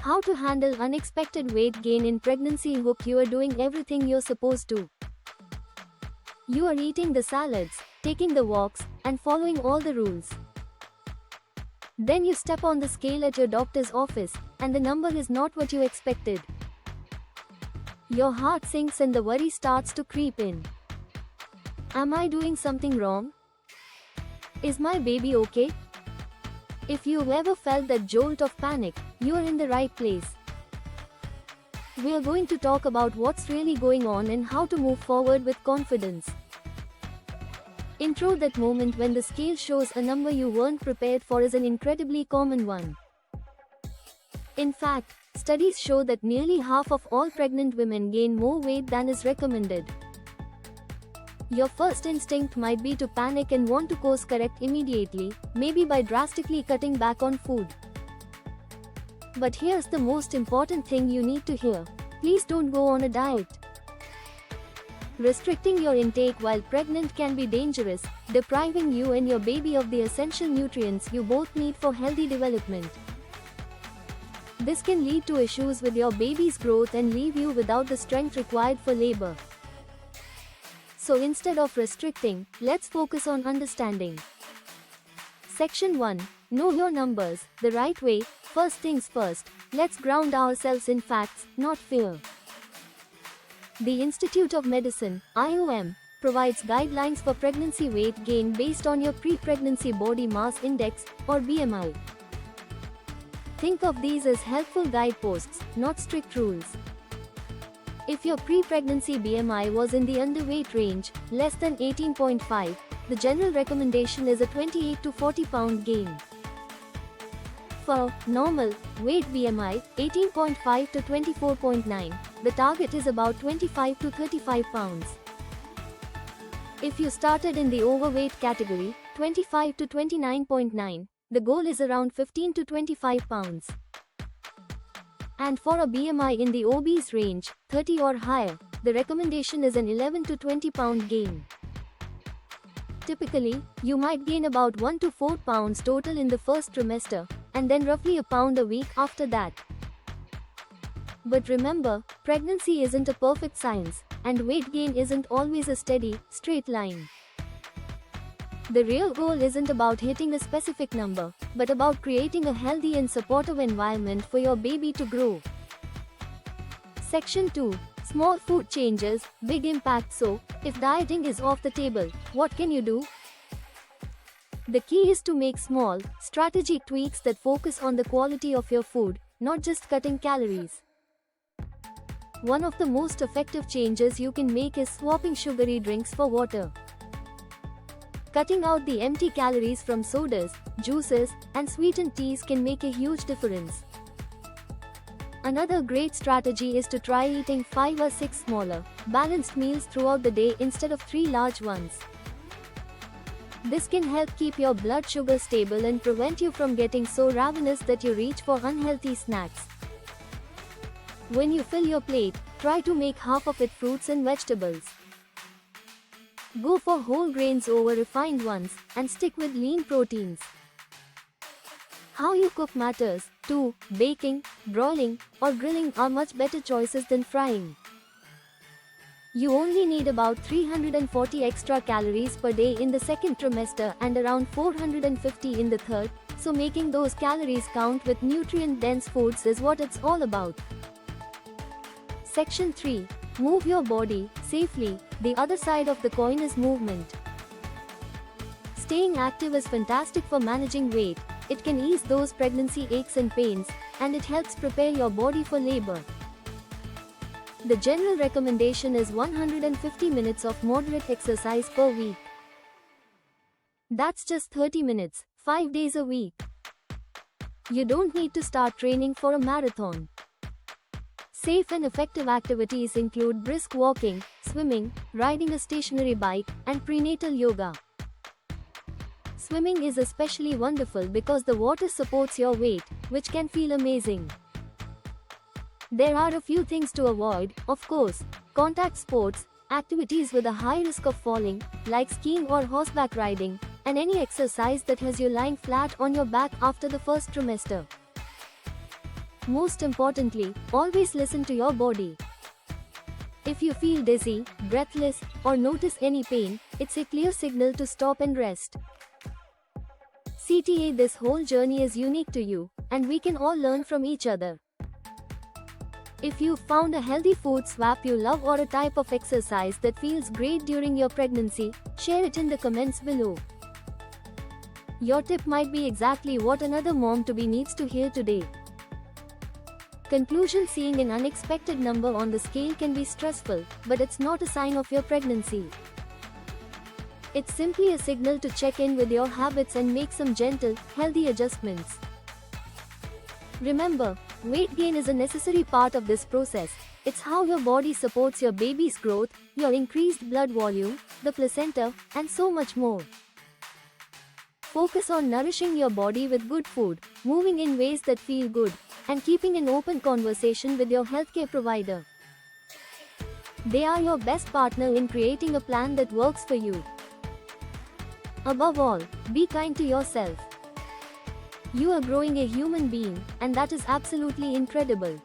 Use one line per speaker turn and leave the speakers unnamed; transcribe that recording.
How to handle unexpected weight gain in pregnancy. Hope you are doing everything you're supposed to. You are eating the salads, taking the walks, and following all the rules. Then you step on the scale at your doctor's office, and the number is not what you expected. Your heart sinks and the worry starts to creep in. Am I doing something wrong? Is my baby okay? If you've ever felt that jolt of panic, you are in the right place. We are going to talk about what's really going on and how to move forward with confidence. Intro. That moment when the scale shows a number you weren't prepared for is an incredibly common one. In fact, studies show that nearly half of all pregnant women gain more weight than is recommended. Your first instinct might be to panic and want to course correct immediately, maybe by drastically cutting back on food. But here's the most important thing you need to hear. Please don't go on a diet. Restricting your intake while pregnant can be dangerous, depriving you and your baby of the essential nutrients you both need for healthy development. This can lead to issues with your baby's growth and leave you without the strength required for labor. So instead of restricting, let's focus on understanding. Section 1. Know your numbers the right way. First things first, let's ground ourselves in facts, not fear. The Institute of Medicine, IOM, provides guidelines for pregnancy weight gain based on your pre-pregnancy body mass index, or BMI. Think of these as helpful guideposts, not strict rules. If your pre-pregnancy BMI was in the underweight range, less than 18.5, the general recommendation is a 28 to 40 pound gain. For normal weight BMI, 18.5 to 24.9, the target is about 25 to 35 pounds. If you started in the overweight category, 25 to 29.9, the goal is around 15 to 25 pounds. And for a BMI in the obese range, 30 or higher, the recommendation is an 11 to 20 pound gain. Typically, you might gain about 1 to 4 pounds total in the first trimester, and then roughly a pound a week after that. But remember, pregnancy isn't a perfect science, and weight gain isn't always a steady, straight line. The real goal isn't about hitting a specific number, but about creating a healthy and supportive environment for your baby to grow. Section 2. Small food changes, big impact. So, if dieting is off the table, what can you do? The key is to make small, strategic tweaks that focus on the quality of your food, not just cutting calories. One of the most effective changes you can make is swapping sugary drinks for water. Cutting out the empty calories from sodas, juices, and sweetened teas can make a huge difference. Another great strategy is to try eating 5 or 6 smaller, balanced meals throughout the day instead of 3 large ones. This can help keep your blood sugar stable and prevent you from getting so ravenous that you reach for unhealthy snacks. When you fill your plate, try to make half of it fruits and vegetables. Go for whole grains over refined ones, and stick with lean proteins. How you cook matters, too. Baking, broiling, or grilling are much better choices than frying. You only need about 340 extra calories per day in the second trimester and around 450 in the third, so making those calories count with nutrient-dense foods is what it's all about. Section 3. Move your body safely. The other side of the coin is movement. Staying active is fantastic for managing weight. It can ease those pregnancy aches and pains, and it helps prepare your body for labor. The general recommendation is 150 minutes of moderate exercise per week. That's just 30 minutes, 5 days a week. You don't need to start training for a marathon. Safe and effective activities include brisk walking, swimming, riding a stationary bike, and prenatal yoga. Swimming is especially wonderful because the water supports your weight, which can feel amazing. There are a few things to avoid, of course. Contact sports, activities with a high risk of falling, like skiing or horseback riding, and any exercise that has you lying flat on your back after the first trimester. Most importantly, always listen to your body. If you feel dizzy, breathless, or notice any pain, it's a clear signal to stop and rest. CTA, this whole journey is unique to you, and we can all learn from each other. If you found a healthy food swap you love or a type of exercise that feels great during your pregnancy, share it in the comments below. Your tip might be exactly what another mom-to-be needs to hear today. Conclusion: seeing an unexpected number on the scale can be stressful, but it's not a sign of your pregnancy. It's simply a signal to check in with your habits and make some gentle, healthy adjustments. Remember, weight gain is a necessary part of this process. It's how your body supports your baby's growth, your increased blood volume, the placenta, and so much more. Focus on nourishing your body with good food, moving in ways that feel good, and keeping an open conversation with your healthcare provider. They are your best partner in creating a plan that works for you. Above all, be kind to yourself. You are growing a human being, and that is absolutely incredible.